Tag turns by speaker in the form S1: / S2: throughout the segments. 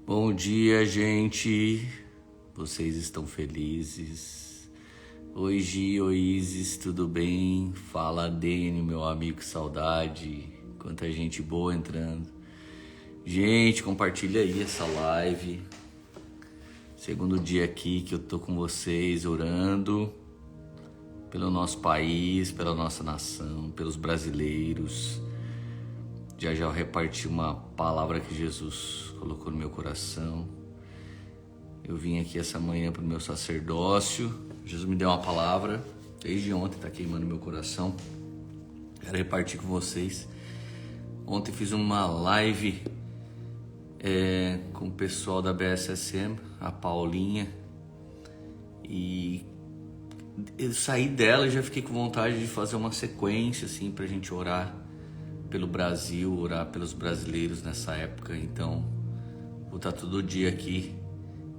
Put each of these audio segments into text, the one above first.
S1: Bom dia, gente. Vocês estão felizes? Oi, Gi, oi, Isis, tudo bem? Fala, Dênio, meu amigo, que saudade. Quanta gente boa entrando. Gente, compartilha aí essa live. Segundo dia aqui que eu tô com vocês orando pelo nosso país, pela nossa nação, pelos brasileiros. Já eu reparti uma palavra que Jesus colocou no meu coração. Eu vim aqui essa manhã para o meu sacerdócio. Jesus me deu uma palavra. Desde ontem está queimando meu coração. Quero repartir com vocês. Ontem fiz uma live com o pessoal da BSSM, a Paulinha. E eu saí dela e já fiquei com vontade de fazer uma sequência assim, para a gente orar pelo Brasil, orar pelos brasileiros nessa época. Então vou estar todo dia aqui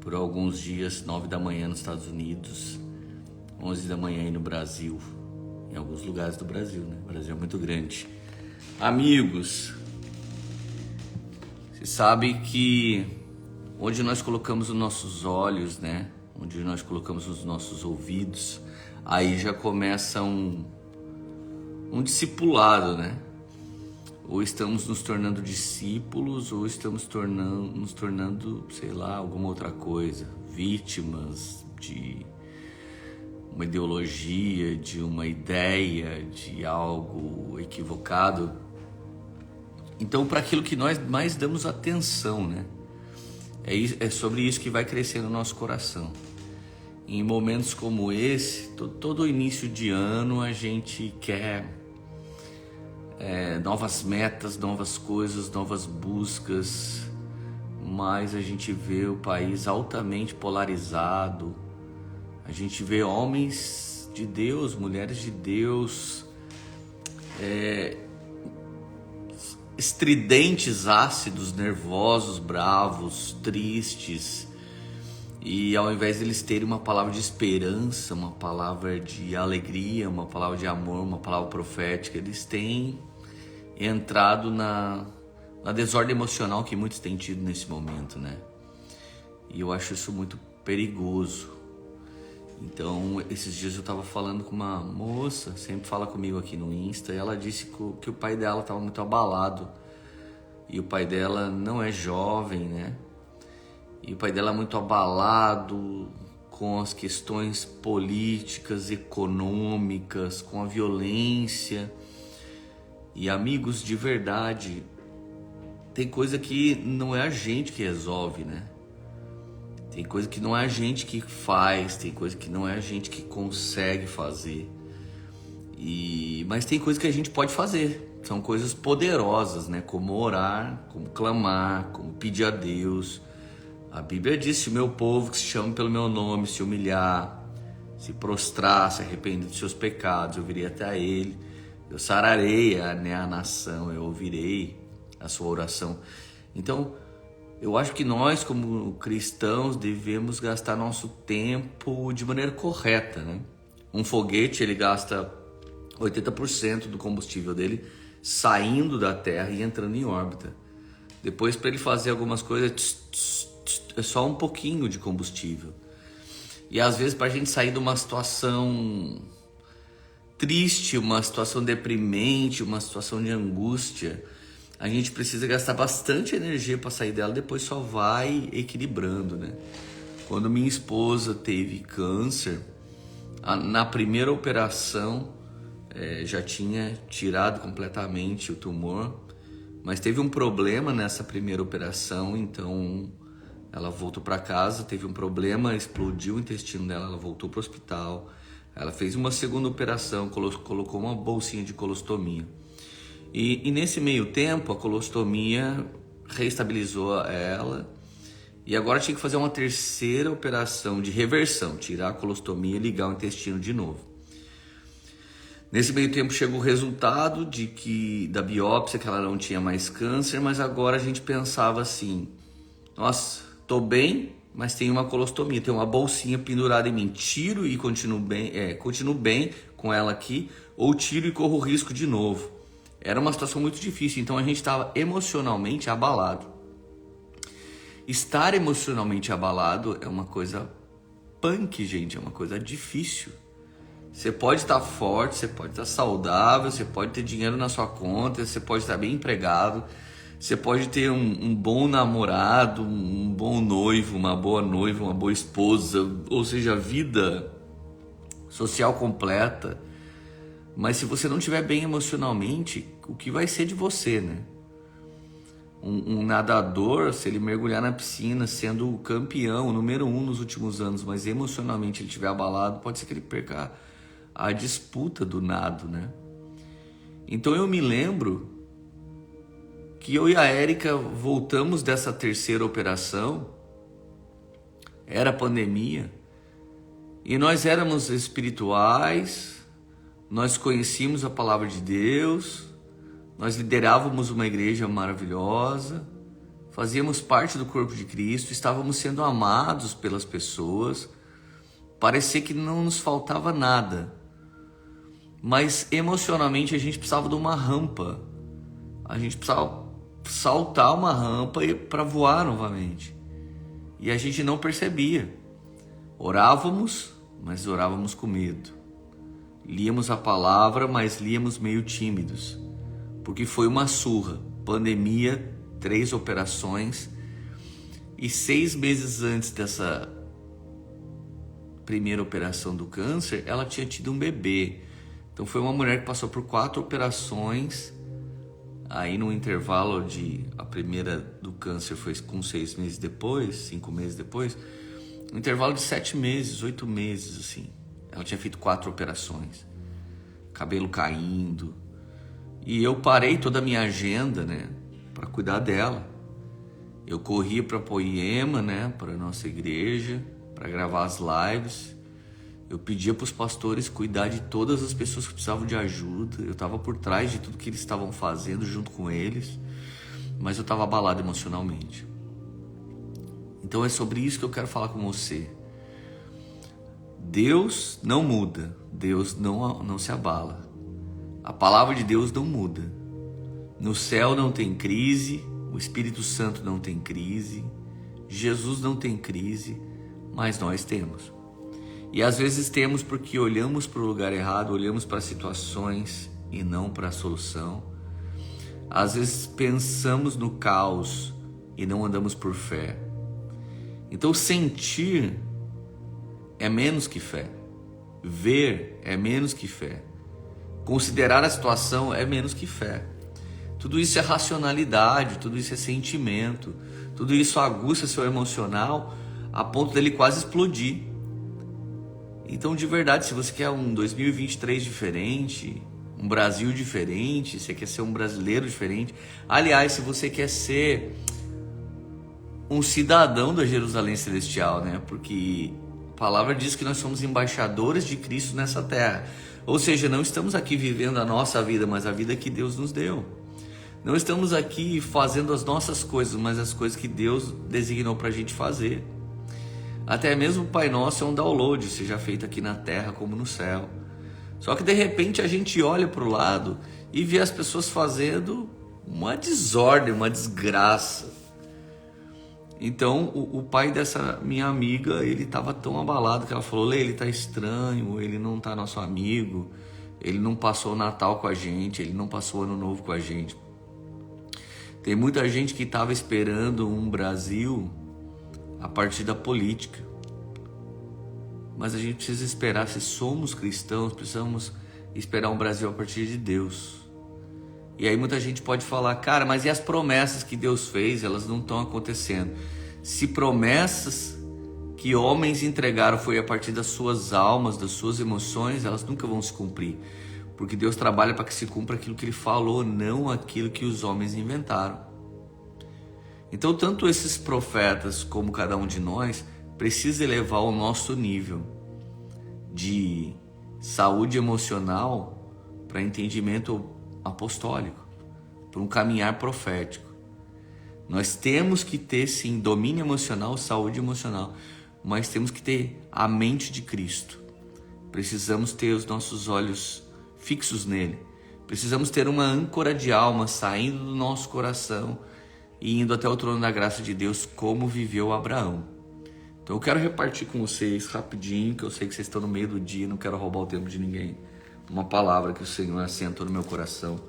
S1: por alguns dias, 9 da manhã nos Estados Unidos, 11 da manhã aí no Brasil, em alguns lugares do Brasil, né? O Brasil é muito grande. Amigos, você sabe que onde nós colocamos os nossos olhos, né? Onde nós colocamos os nossos ouvidos, aí já começa um discipulado, né? Ou estamos nos tornando discípulos, ou estamos nos tornando, sei lá, alguma outra coisa. Vítimas de uma ideologia, de uma ideia, de algo equivocado. Então, para aquilo que nós mais damos atenção, né? É sobre isso que vai crescer no nosso coração. Em momentos como esse, todo início de ano a gente quer novas metas, novas coisas, novas buscas, mas a gente vê o país altamente polarizado, a gente vê homens de Deus, mulheres de Deus, estridentes, ácidos, nervosos, bravos, tristes, e ao invés deles terem uma palavra de esperança, uma palavra de alegria, uma palavra de amor, uma palavra profética, eles têm entrado na desordem emocional que muitos têm tido nesse momento, né? E eu acho isso muito perigoso. Então, esses dias eu estava falando com uma moça, sempre fala comigo aqui no Insta, e ela disse que o pai dela estava muito abalado. E o pai dela não é jovem, né? E o pai dela é muito abalado com as questões políticas, econômicas, com a violência. E amigos, de verdade, tem coisa que não é a gente que resolve, né? Tem coisa que não é a gente que faz, tem coisa que não é a gente que consegue fazer. Mas tem coisa que a gente pode fazer, são coisas poderosas, né? Como orar, como clamar, como pedir a Deus. A Bíblia diz: se o meu povo que se chama pelo meu nome se humilhar, se prostrar, se arrepender dos seus pecados, eu virei até ele. Eu sararei a nação, eu ouvirei a sua oração. Então, eu acho que nós, como cristãos, devemos gastar nosso tempo de maneira correta, né? Um foguete, ele gasta 80% do combustível dele saindo da Terra e entrando em órbita. Depois, para ele fazer algumas coisas, é só um pouquinho de combustível. E às vezes, para a gente sair de uma situação triste, uma situação deprimente, uma situação de angústia, a gente precisa gastar bastante energia para sair dela, depois só vai equilibrando, né? Quando minha esposa teve câncer, na primeira operação já tinha tirado completamente o tumor, mas teve um problema nessa primeira operação, então ela voltou para casa, teve um problema, explodiu o intestino dela, ela voltou para o hospital. Ela fez uma segunda operação, colocou uma bolsinha de colostomia. E nesse meio tempo, a colostomia reestabilizou ela. E agora tinha que fazer uma terceira operação de reversão, tirar a colostomia e ligar o intestino de novo. Nesse meio tempo chegou o resultado da biópsia, que ela não tinha mais câncer, mas agora a gente pensava assim: nossa, tô bem, mas tem uma colostomia, tem uma bolsinha pendurada em mim. Tiro e continuo bem com ela aqui, ou tiro e corro risco de novo. Era uma situação muito difícil, então a gente estava emocionalmente abalado. estar emocionalmente abalado é uma coisa punk, gente, é uma coisa difícil. Você pode estar forte, você pode estar saudável, você pode ter dinheiro na sua conta, você pode estar bem empregado, você pode ter um bom namorado, um bom noivo, uma boa esposa, ou seja, vida social completa. Mas se você não estiver bem emocionalmente, o que vai ser de você, né? Um nadador, se ele mergulhar na piscina sendo o campeão, o número 1 nos últimos anos, mas emocionalmente ele estiver abalado, pode ser que ele perca a disputa do nado, né? Então eu me lembro que eu e a Érica voltamos dessa terceira operação, era pandemia, e nós éramos espirituais, nós conhecíamos a palavra de Deus, nós liderávamos uma igreja maravilhosa, fazíamos parte do corpo de Cristo, estávamos sendo amados pelas pessoas, parecia que não nos faltava nada. Mas emocionalmente a gente precisava de uma rampa. A gente precisava saltar uma rampa para voar novamente. E a gente não percebia. Orávamos, mas orávamos com medo. Líamos a palavra, mas líamos meio tímidos. Porque foi uma surra. Pandemia, 3 operações. E 6 meses antes dessa primeira operação do câncer, ela tinha tido um bebê. Então foi uma mulher que passou por 4 operações, aí no intervalo a primeira do câncer foi com 6 meses depois, 5 meses depois, no intervalo de 7 meses, 8 meses, assim, ela tinha feito 4 operações, cabelo caindo, e eu parei toda a minha agenda, né, para cuidar dela. Eu corria para Poema, né, para nossa igreja, para gravar as lives. Eu pedia para os pastores cuidar de todas as pessoas que precisavam de ajuda. Eu estava por trás de tudo que eles estavam fazendo junto com eles, mas eu estava abalado emocionalmente. Então é sobre isso que eu quero falar com você. Deus não muda, Deus não se abala. A palavra de Deus não muda. No céu não tem crise, o Espírito Santo não tem crise, Jesus não tem crise, mas nós temos. E às vezes temos porque olhamos para o lugar errado, olhamos para situações e não para a solução. Às vezes pensamos no caos e não andamos por fé. Então sentir é menos que fé. Ver é menos que fé. Considerar a situação é menos que fé. Tudo isso é racionalidade, tudo isso é sentimento, tudo isso aguça seu emocional a ponto dele quase explodir. Então, de verdade, se você quer um 2023 diferente, um Brasil diferente, você quer ser um brasileiro diferente, aliás, se você quer ser um cidadão da Jerusalém Celestial, né? Porque a palavra diz que nós somos embaixadores de Cristo nessa terra. Ou seja, não estamos aqui vivendo a nossa vida, mas a vida que Deus nos deu. Não estamos aqui fazendo as nossas coisas, mas as coisas que Deus designou para a gente fazer. Até mesmo o Pai Nosso é um download, seja feito aqui na terra como no céu. Só que de repente a gente olha para o lado e vê as pessoas fazendo uma desordem, uma desgraça. Então o pai dessa minha amiga, ele estava tão abalado que ela falou: Lê, ele está estranho, ele não está nosso amigo, ele não passou o Natal com a gente, ele não passou o Ano Novo com a gente. Tem muita gente que estava esperando um Brasil a partir da política. Mas a gente precisa esperar, se somos cristãos, precisamos esperar um Brasil a partir de Deus. E aí muita gente pode falar: cara, mas e as promessas que Deus fez? Elas não estão acontecendo. Se promessas que homens entregaram foi a partir das suas almas, das suas emoções, elas nunca vão se cumprir. Porque Deus trabalha para que se cumpra aquilo que Ele falou, não aquilo que os homens inventaram. Então, tanto esses profetas como cada um de nós precisa elevar o nosso nível de saúde emocional para entendimento apostólico, para um caminhar profético. Nós temos que ter, sim, domínio emocional, saúde emocional, mas temos que ter a mente de Cristo. Precisamos ter os nossos olhos fixos nele. Precisamos ter uma âncora de alma saindo do nosso coração e indo até o trono da graça de Deus, como viveu Abraão. Então eu quero repartir com vocês rapidinho, que eu sei que vocês estão no meio do dia, não quero roubar o tempo de ninguém, uma palavra que o Senhor assentou no meu coração.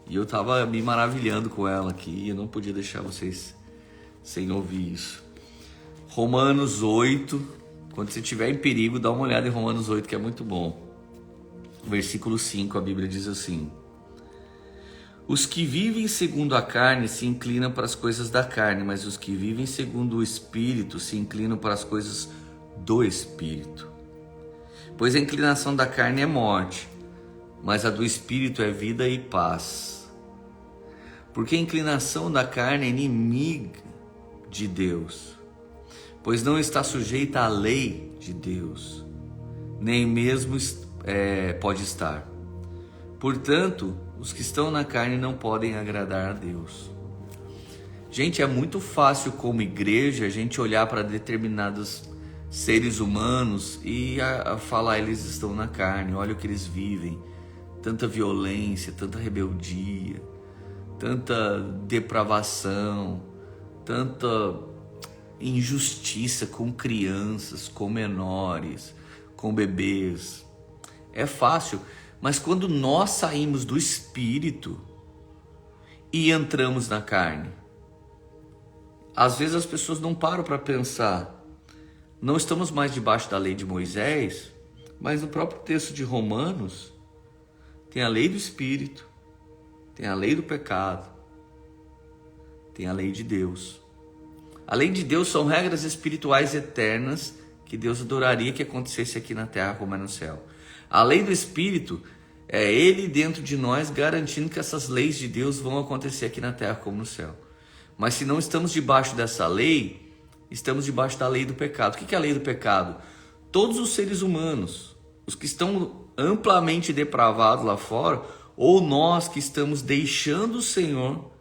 S1: E eu estava me maravilhando com ela aqui, e eu não podia deixar vocês sem ouvir isso. Romanos 8, quando você estiver em perigo, dá uma olhada em Romanos 8, que é muito bom. Versículo 5, a Bíblia diz assim: os que vivem segundo a carne se inclinam para as coisas da carne, mas os que vivem segundo o Espírito se inclinam para as coisas do Espírito. Pois a inclinação da carne é morte, mas a do Espírito é vida e paz. Porque a inclinação da carne é inimiga de Deus, pois não está sujeita à lei de Deus, nem mesmo pode estar. Portanto, os que estão na carne não podem agradar a Deus. Gente, é muito fácil como igreja a gente olhar para determinados seres humanos e falar eles estão na carne, olha o que eles vivem, tanta violência, tanta rebeldia, tanta depravação, tanta injustiça com crianças, com menores, com bebês. É fácil, mas quando nós saímos do Espírito e entramos na carne, às vezes as pessoas não param para pensar. Não estamos mais debaixo da lei de Moisés, mas no próprio texto de Romanos tem a lei do Espírito, tem a lei do pecado, tem a lei de Deus. A lei de Deus são regras espirituais eternas que Deus adoraria que acontecesse aqui na terra como é no céu. A lei do Espírito é Ele dentro de nós garantindo que essas leis de Deus vão acontecer aqui na terra como no céu. Mas se não estamos debaixo dessa lei, estamos debaixo da lei do pecado. O que é a lei do pecado? Todos os seres humanos, os que estão amplamente depravados lá fora, ou nós que estamos deixando o Senhor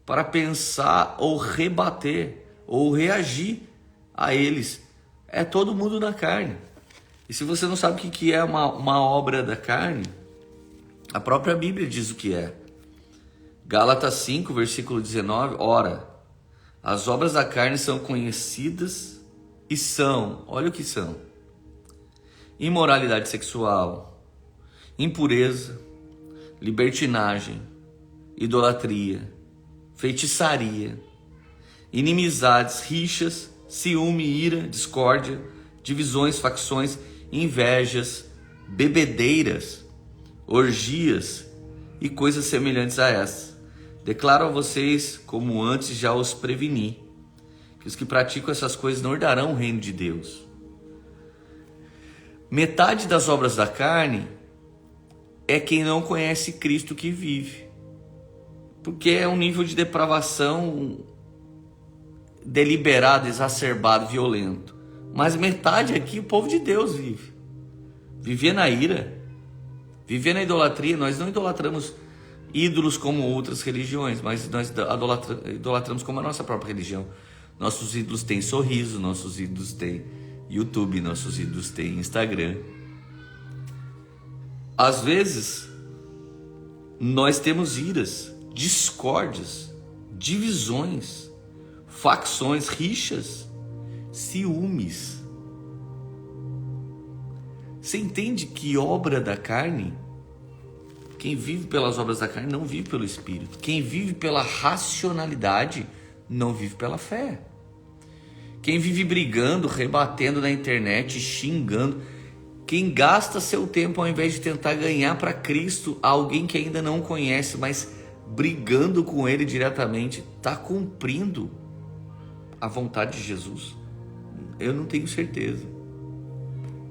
S1: para pensar ou rebater ou reagir a eles, é todo mundo na carne. E se você não sabe o que é uma obra da carne, a própria Bíblia diz o que é. Gálatas 5, versículo 19, ora, as obras da carne são conhecidas e são, olha o que são: imoralidade sexual, impureza, libertinagem, idolatria, feitiçaria, inimizades, rixas, ciúme, ira, discórdia, divisões, facções, invejas, bebedeiras, orgias e coisas semelhantes a essas. Declaro a vocês, como antes já os preveni, que os que praticam essas coisas não herdarão o reino de Deus. Metade das obras da carne é quem não conhece Cristo que vive, porque é um nível de depravação deliberado, exacerbado, violento. Mas metade aqui o povo de Deus vive. Viver na ira, viver na idolatria. Nós não idolatramos ídolos como outras religiões, mas nós idolatramos como a nossa própria religião. Nossos ídolos têm sorriso, nossos ídolos têm YouTube, nossos ídolos têm Instagram. Às vezes, nós temos iras, discórdias, divisões, facções, rixas, ciúmes. Você entende que obra da carne? Quem vive pelas obras da carne não vive pelo Espírito. Quem vive pela racionalidade não vive pela fé. Quem vive brigando, rebatendo na internet, xingando, quem gasta seu tempo ao invés de tentar ganhar para Cristo alguém que ainda não conhece, mas brigando com Ele diretamente, está cumprindo a vontade de Jesus? Eu não tenho certeza.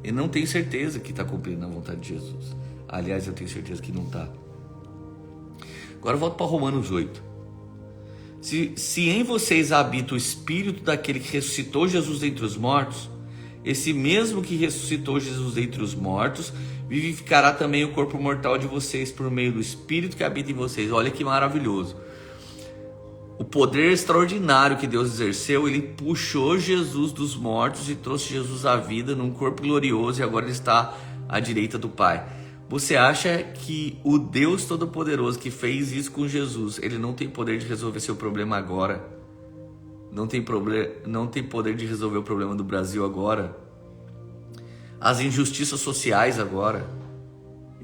S1: Eu não tenho certeza que está cumprindo a vontade de Jesus. Aliás, eu tenho certeza que não está. Agora volto para Romanos 8. Se em vocês habita o Espírito daquele que ressuscitou Jesus dentre os mortos, esse mesmo que ressuscitou Jesus dentre os mortos, vivificará também o corpo mortal de vocês por meio do Espírito que habita em vocês. Olha que maravilhoso. O poder extraordinário que Deus exerceu, Ele puxou Jesus dos mortos e trouxe Jesus à vida num corpo glorioso, e agora Ele está à direita do Pai. Você acha que o Deus Todo-Poderoso que fez isso com Jesus, ele não tem poder de resolver seu problema agora? Não tem poder de resolver o problema do Brasil agora? As injustiças sociais agora?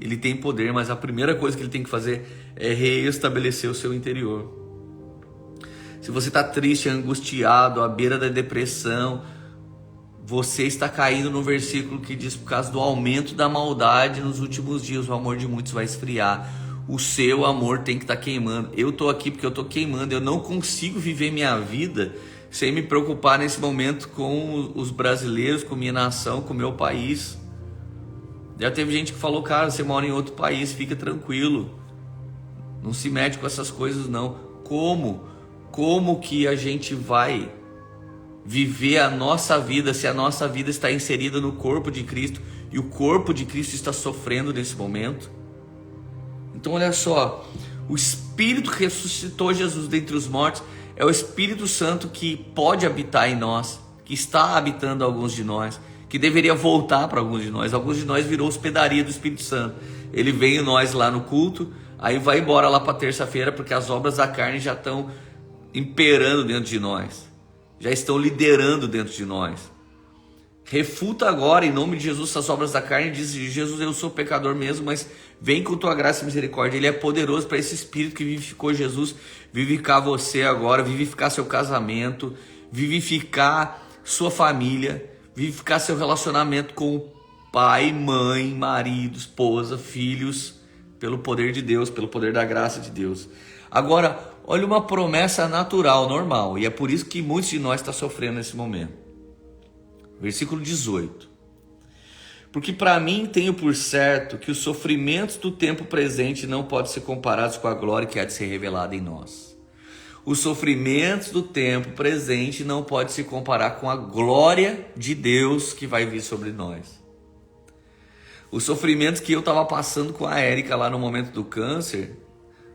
S1: Ele tem poder, mas a primeira coisa que ele tem que fazer é reestabelecer o seu interior. Se você está triste, angustiado, à beira da depressão, você está caindo no versículo que diz: por causa do aumento da maldade nos últimos dias, o amor de muitos vai esfriar. O seu amor tem que estar queimando. Eu estou aqui porque eu estou queimando. Eu não consigo viver minha vida sem me preocupar nesse momento com os brasileiros, com minha nação, com o meu país. Já teve gente que falou: cara, você mora em outro país, fica tranquilo, não se mete com essas coisas não. Como que a gente vai viver a nossa vida se a nossa vida está inserida no corpo de Cristo e o corpo de Cristo está sofrendo nesse momento? Então olha só, o Espírito que ressuscitou Jesus dentre os mortos é o Espírito Santo que pode habitar em nós, que está habitando alguns de nós, que deveria voltar para alguns de nós. Alguns de nós virou hospedaria do Espírito Santo. Ele vem em nós lá no culto, aí vai embora lá para terça-feira, porque as obras da carne já estão imperando dentro de nós, já estão liderando dentro de nós. Refuta agora, em nome de Jesus, as obras da carne. Diz: Jesus, eu sou pecador mesmo, mas vem com tua graça e misericórdia. Ele é poderoso para esse Espírito que vivificou Jesus vivificar você agora, vivificar seu casamento, vivificar sua família, vivificar seu relacionamento com pai, mãe, marido, esposa, filhos, pelo poder de Deus, pelo poder da graça de Deus. Agora, olha uma promessa natural, normal, e é por isso que muitos de nós estão sofrendo nesse momento. Versículo 18. Porque para mim tenho por certo que os sofrimentos do tempo presente não podem ser comparados com a glória que há de ser revelada em nós. Os sofrimentos do tempo presente não podem se comparar com a glória de Deus que vai vir sobre nós. Os sofrimentos que eu estava passando com a Érica lá no momento do câncer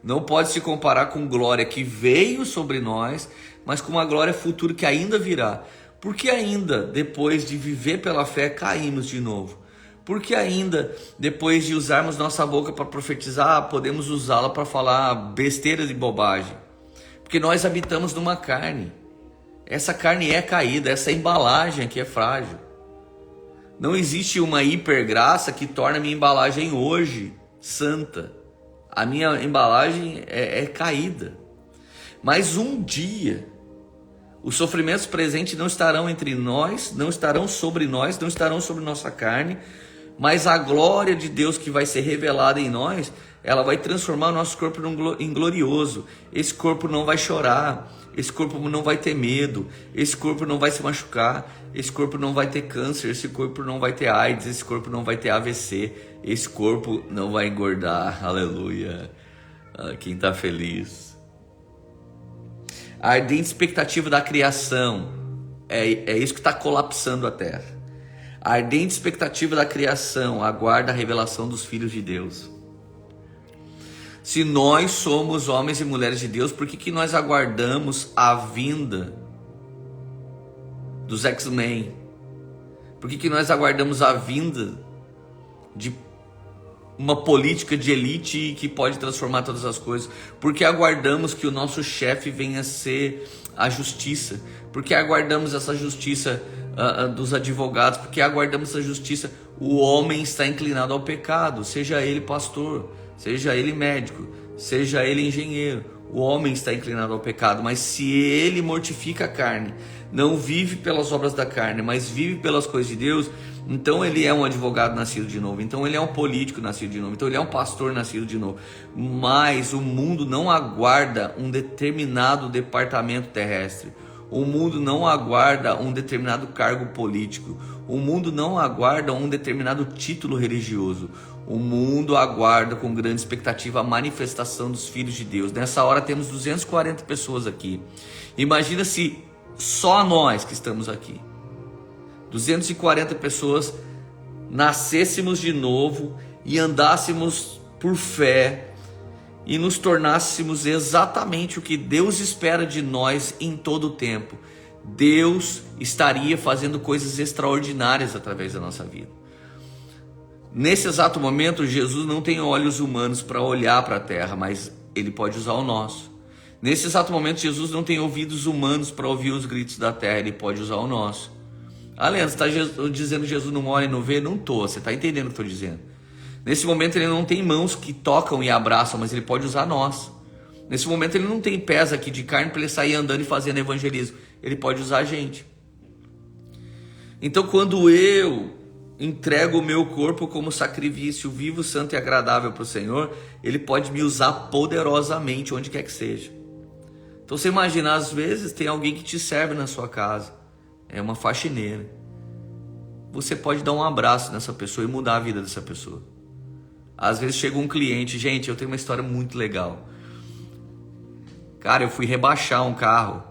S1: não pode se comparar com glória que veio sobre nós, mas com uma glória futura que ainda virá. Porque ainda depois de viver pela fé caímos de novo? Porque ainda depois de usarmos nossa boca para profetizar, podemos usá-la para falar besteiras e bobagem? Porque nós habitamos numa carne. Essa carne é caída, essa embalagem aqui é frágil. Não existe uma hipergraça que torne a minha embalagem hoje santa. A minha embalagem é caída. Mas um dia, os sofrimentos presentes não estarão entre nós, não estarão sobre nós, não estarão sobre nossa carne, mas a glória de Deus que vai ser revelada em nós, ela vai transformar o nosso corpo em glorioso. Esse corpo não vai chorar, esse corpo não vai ter medo, esse corpo não vai se machucar, esse corpo não vai ter câncer, esse corpo não vai ter AIDS, esse corpo não vai ter AVC, esse corpo não vai engordar, aleluia. Quem está feliz? A ardente expectativa da criação, é isso que está colapsando a terra. A ardente expectativa da criação aguarda a revelação dos filhos de Deus. Se nós somos homens e mulheres de Deus, por que nós aguardamos a vinda dos X-Men? Por que nós aguardamos a vinda de uma política de elite que pode transformar todas as coisas? Porque aguardamos que o nosso chefe venha a ser a justiça? Porque aguardamos essa justiça dos advogados? Porque aguardamos essa justiça? O homem está inclinado ao pecado, seja ele pastor, seja ele médico, seja ele engenheiro. O homem está inclinado ao pecado, mas se ele mortifica a carne, não vive pelas obras da carne, mas vive pelas coisas de Deus, então ele é um advogado nascido de novo, então ele é um político nascido de novo, então ele é um pastor nascido de novo. Mas o mundo não aguarda um determinado departamento terrestre, o mundo não aguarda um determinado cargo político, o mundo não aguarda um determinado título religioso. O mundo aguarda com grande expectativa a manifestação dos filhos de Deus. Nessa hora temos 240 pessoas aqui. Imagina se só nós que estamos aqui, 240 pessoas, nascêssemos de novo e andássemos por fé e nos tornássemos exatamente o que Deus espera de nós em todo o tempo. Deus estaria fazendo coisas extraordinárias através da nossa vida. Nesse exato momento, Jesus não tem olhos humanos para olhar para a terra, mas ele pode usar o nosso. Nesse exato momento, Jesus não tem ouvidos humanos para ouvir os gritos da terra, ele pode usar o nosso. Ah, Leandro, você está dizendo que Jesus não olha e não vê? Não estou, você está entendendo o que eu estou dizendo. Nesse momento ele não tem mãos que tocam e abraçam, mas ele pode usar nós. Nesse momento ele não tem pés aqui de carne para ele sair andando e fazendo evangelismo. Ele pode usar a gente. Então quando eu entrego o meu corpo como sacrifício vivo, santo e agradável para o Senhor, ele pode me usar poderosamente onde quer que seja. Então você imagina, às vezes tem alguém que te serve na sua casa, é uma faxineira. Você pode dar um abraço nessa pessoa e mudar a vida dessa pessoa. Às vezes chega um cliente, gente, eu tenho uma história muito legal. Cara, eu fui rebaixar um carro.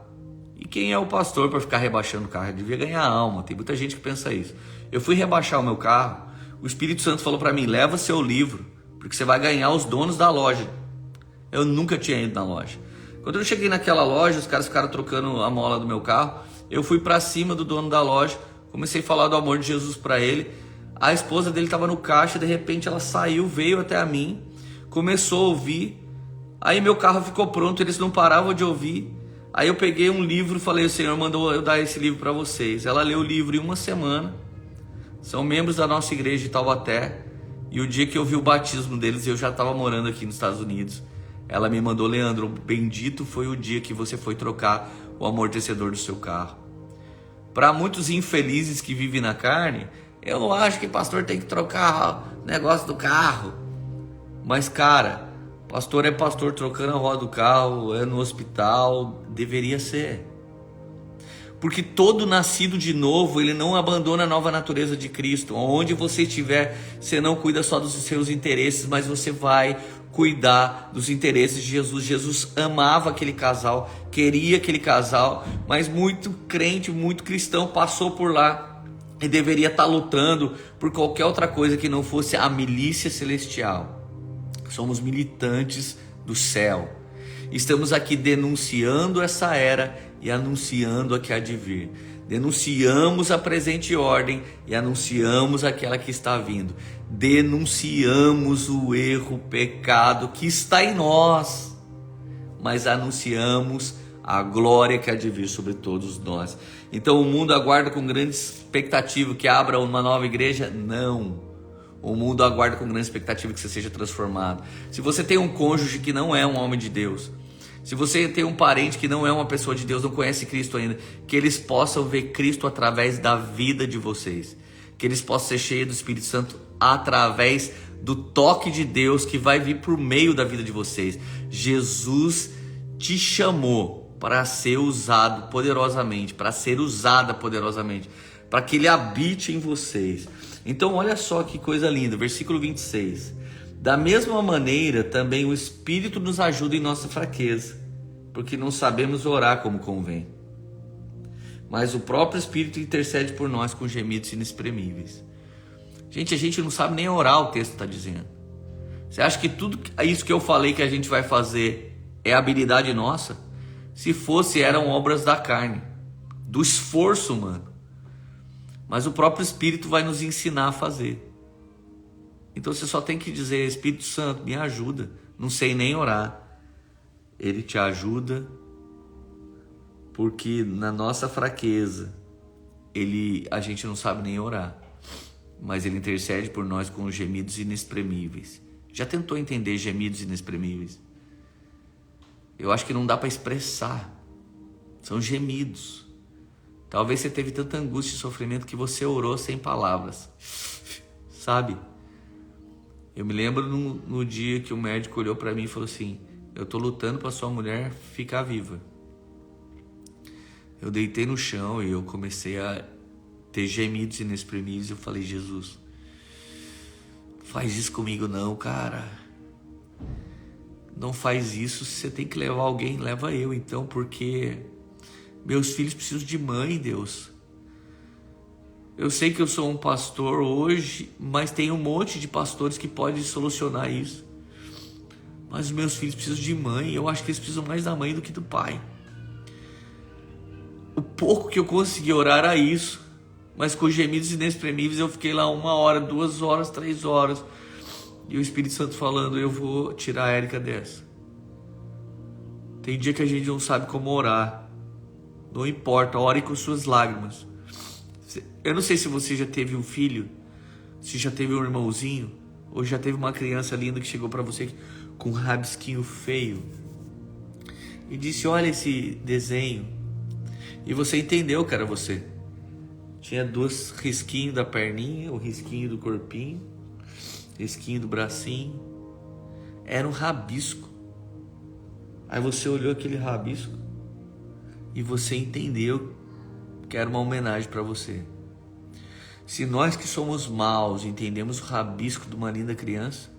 S1: E quem é o pastor para ficar rebaixando o carro? Eu devia ganhar alma, tem muita gente que pensa isso. Eu fui rebaixar o meu carro, o Espírito Santo falou para mim, leva seu livro, porque você vai ganhar os donos da loja. Eu nunca tinha ido na loja. Quando eu cheguei naquela loja, os caras ficaram trocando a mola do meu carro, eu fui para cima do dono da loja, comecei a falar do amor de Jesus para ele. A esposa dele estava no caixa, de repente ela saiu, veio até a mim, começou a ouvir. Aí meu carro ficou pronto, eles não paravam de ouvir. Aí eu peguei um livro e falei, o Senhor mandou eu dar esse livro para vocês. Ela leu o livro em uma semana. São membros da nossa igreja de Taubaté. E o dia que eu vi o batismo deles, eu já estava morando aqui nos Estados Unidos. Ela me mandou, Leandro, bendito foi o dia que você foi trocar o amortecedor do seu carro. Para muitos infelizes que vivem na carne, eu não acho que pastor tem que trocar o negócio do carro. Mas cara, pastor é pastor trocando a roda do carro, é no hospital, deveria ser. Porque todo nascido de novo, ele não abandona a nova natureza de Cristo. Onde você estiver, você não cuida só dos seus interesses, mas você vai cuidar dos interesses de Jesus. Jesus amava aquele casal, queria aquele casal, mas muito crente, muito cristão passou por lá e deveria estar lutando por qualquer outra coisa que não fosse a milícia celestial. Somos militantes do céu. Estamos aqui denunciando essa era e anunciando a que há de vir. Denunciamos a presente ordem e anunciamos aquela que está vindo. Denunciamos o erro, o pecado que está em nós, mas anunciamos a glória que há de vir sobre todos nós. Então o mundo aguarda com grande expectativa que abra uma nova igreja? Não. O mundo aguarda com grande expectativa que você seja transformado. Se você tem um cônjuge que não é um homem de Deus, se você tem um parente que não é uma pessoa de Deus, não conhece Cristo ainda, que eles possam ver Cristo através da vida de vocês. Que eles possam ser cheios do Espírito Santo através do toque de Deus que vai vir por meio da vida de vocês. Jesus te chamou para ser usado poderosamente, para ser usada poderosamente, para que Ele habite em vocês. Então olha só que coisa linda, versículo 26. Da mesma maneira também o Espírito nos ajuda em nossa fraqueza, porque não sabemos orar como convém. Mas o próprio Espírito intercede por nós com gemidos inexprimíveis. Gente, a gente não sabe nem orar, o texto está dizendo. Você acha que tudo isso que eu falei que a gente vai fazer é habilidade nossa? Se fosse, eram obras da carne, do esforço humano. Mas o próprio Espírito vai nos ensinar a fazer. Então você só tem que dizer, Espírito Santo, me ajuda. Não sei nem orar. Ele te ajuda, porque na nossa fraqueza, a gente não sabe nem orar. Mas Ele intercede por nós com gemidos inexprimíveis. Já tentou entender gemidos inexprimíveis? Eu acho que não dá para expressar. São gemidos. Talvez você teve tanta angústia e sofrimento que você orou sem palavras. Sabe? Eu me lembro no dia que o médico olhou para mim e falou assim, eu estou lutando para sua mulher ficar viva. Eu deitei no chão e eu comecei a ter gemidos inexprimíveis. Eu falei, Jesus, faz isso comigo não, cara. Não faz isso. Se você tem que levar alguém, leva eu então, porque meus filhos precisam de mãe, Deus. Eu sei que eu sou um pastor hoje, mas tem um monte de pastores que podem solucionar isso. Mas os meus filhos precisam de mãe, eu acho que eles precisam mais da mãe do que do pai. O pouco que eu consegui orar era isso. mas com gemidos inexprimíveis eu fiquei lá 1 hora, 2 horas, 3 horas. E o Espírito Santo falando, eu vou tirar a Érica dessa. Tem dia que a gente não sabe como orar. Não importa, ore com suas lágrimas. Eu não sei se você já teve um filho, se já teve um irmãozinho, ou já teve uma criança linda que chegou para você com um rabisquinho feio e disse, olha esse desenho. E você entendeu que era você. Tinha 2 risquinhos da perninha, o risquinho do corpinho, risquinho do bracinho. Era um rabisco. Aí você olhou aquele rabisco e você entendeu que era uma homenagem para você. Se nós que somos maus entendemos o rabisco de uma linda criança,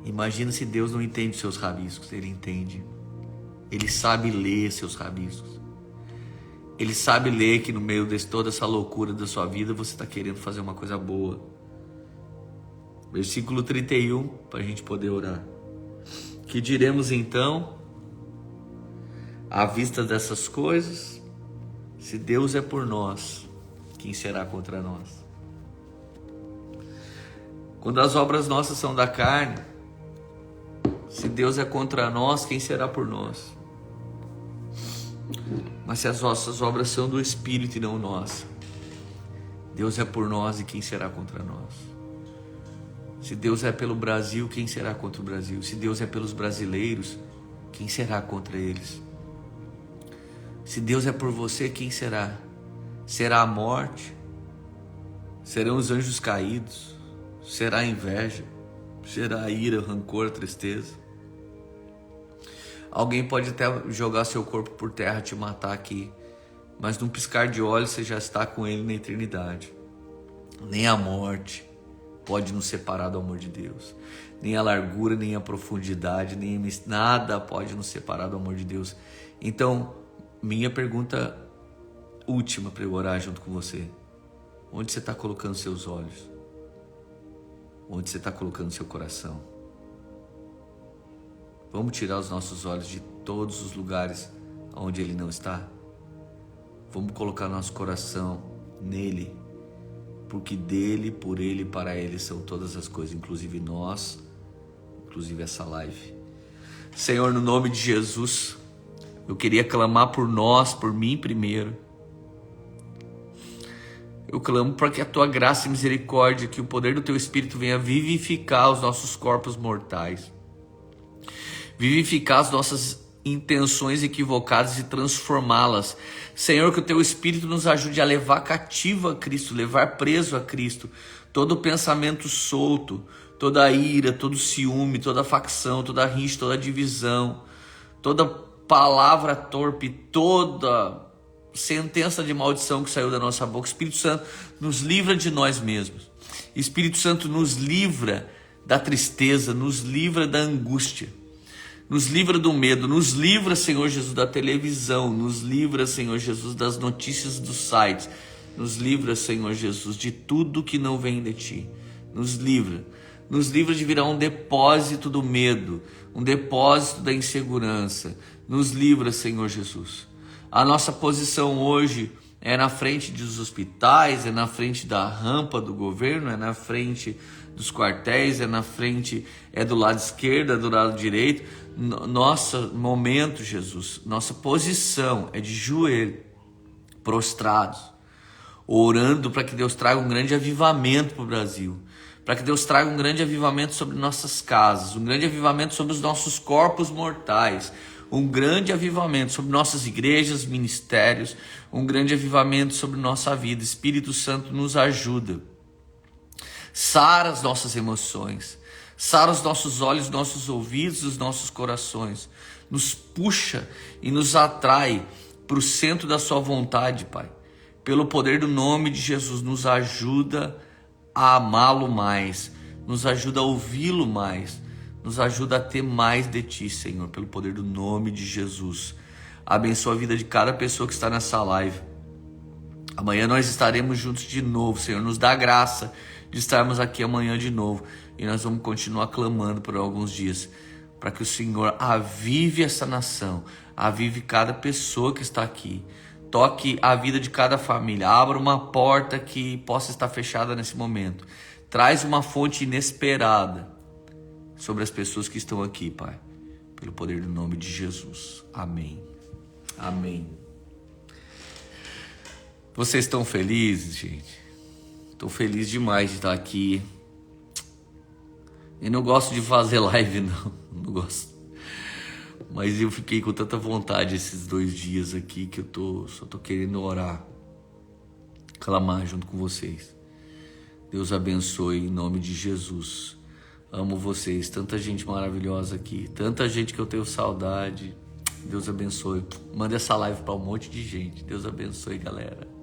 S1: imagina se Deus não entende seus rabiscos. Ele entende. Ele sabe ler seus rabiscos. Ele sabe ler que no meio de toda essa loucura da sua vida você está querendo fazer uma coisa boa. Versículo 31, para a gente poder orar. Que diremos então, à vista dessas coisas? Se Deus é por nós, quem será contra nós? Quando as obras nossas são da carne, se Deus é contra nós, quem será por nós? Mas se as nossas obras são do Espírito e não nossa, Deus é por nós e quem será contra nós? Se Deus é pelo Brasil, quem será contra o Brasil? Se Deus é pelos brasileiros, quem será contra eles? Se Deus é por você, quem será? Será a morte? Serão os anjos caídos? Será a inveja? Será a ira, o rancor, a tristeza? Alguém pode até jogar seu corpo por terra, te matar aqui, mas num piscar de olhos você já está com ele na eternidade. Nem a morte pode nos separar do amor de Deus. Nem a largura, nem a profundidade, nada pode nos separar do amor de Deus. Então, minha pergunta última para eu orar junto com você. Onde você está colocando seus olhos? Onde você está colocando seu coração? Vamos tirar os nossos olhos de todos os lugares onde Ele não está? Vamos colocar nosso coração nele, porque dele, por Ele e para Ele são todas as coisas, inclusive nós, inclusive essa live. Senhor, no nome de Jesus, eu queria clamar por nós, por mim primeiro. Eu clamo para que a Tua graça e misericórdia, que o poder do Teu Espírito venha vivificar os nossos corpos mortais, vivificar as nossas intenções equivocadas e transformá-las. Senhor, que o Teu Espírito nos ajude a levar cativo a Cristo, levar preso a Cristo todo pensamento solto, toda ira, todo ciúme, toda facção, toda rincha, toda divisão, toda palavra torpe, toda sentença de maldição que saiu da nossa boca. Espírito Santo, nos livra de nós mesmos. Espírito Santo, nos livra da tristeza, nos livra da angústia, nos livra do medo, nos livra, Senhor Jesus, da televisão, nos livra, Senhor Jesus, das notícias dos sites, nos livra, Senhor Jesus, de tudo que não vem de Ti. Nos livra de virar um depósito do medo, um depósito da insegurança. Nos livra, Senhor Jesus. A nossa posição hoje é na frente dos hospitais, é na frente da rampa do governo, é na frente dos quartéis, é na frente, é do lado esquerdo, é do lado direito. Nosso momento, Jesus, nossa posição é de joelho, prostrados, orando para que Deus traga um grande avivamento para o Brasil, para que Deus traga um grande avivamento sobre nossas casas, um grande avivamento sobre os nossos corpos mortais, um grande avivamento sobre nossas igrejas, ministérios, um grande avivamento sobre nossa vida. Espírito Santo, nos ajuda. Sara as nossas emoções, sara os nossos olhos, nossos ouvidos, os nossos corações. Nos puxa e nos atrai para o centro da sua vontade, Pai. Pelo poder do nome de Jesus, nos ajuda a amá-lo mais, nos ajuda a ouvi-lo mais, nos ajuda a ter mais de Ti, Senhor, pelo poder do nome de Jesus. Abençoa a vida de cada pessoa que está nessa live. Amanhã nós estaremos juntos de novo, Senhor. Nos dá graça de estarmos aqui amanhã de novo. E nós vamos continuar clamando por alguns dias, para que o Senhor avive essa nação, avive cada pessoa que está aqui. toque a vida de cada família. Abra uma porta que possa estar fechada nesse momento. Traz uma fonte inesperada sobre as pessoas que estão aqui, Pai. Pelo poder do nome de Jesus. Amém. Amém. Vocês estão felizes, gente? Estou feliz demais de estar aqui. Eu não gosto de fazer live, não gosto. Mas eu fiquei com tanta vontade esses 2 dias aqui que eu só tô querendo orar, clamar junto com vocês. Deus abençoe em nome de Jesus. Amo vocês, tanta gente maravilhosa aqui, tanta gente que eu tenho saudade. Deus abençoe. Manda essa live para um monte de gente. Deus abençoe, galera.